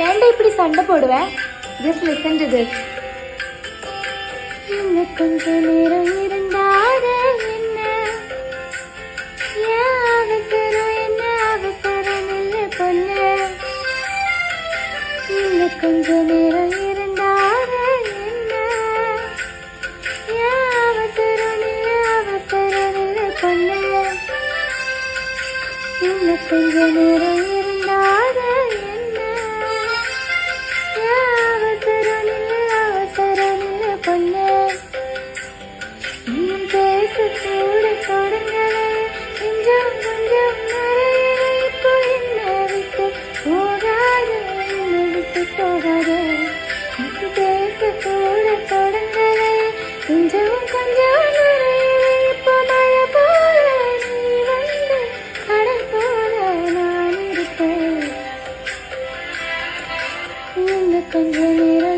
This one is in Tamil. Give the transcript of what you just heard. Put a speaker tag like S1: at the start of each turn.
S1: ஏன்டா இப்படி சண்டை போடுவேன்? Just listen to this. இன்னும் கொஞ்ச நேரம் இருந்தாத என்ன, ஏன் அவசரம் என்ன அவசரம் இல்லை பொண்ணு. இன்னும் கொஞ்ச நேரம் இருந்தாத என்ன, ஏன் அவசரம் இல்லை பொண்ணு. இன்னும் கொஞ்ச நேரம் இருந்தாத என்ன, ஏன் அவசரம் இல்லை பொண்ணு. இன்னும் பேச கூட தொடங்கல, கொஞ்சம் கொஞ்சம் நிறைய இப்போ என்ன விட்டு போகாத, என்னை விட்டு போகாத. இன்னும் பேச கூட தொடங்கல, கொஞ்சம் கொஞ்சம் நிறைய இப்போ மழை போல நீ வந்து கடல் போல நான் இருப்பேன். இன்னும் கொஞ்ச நேரம்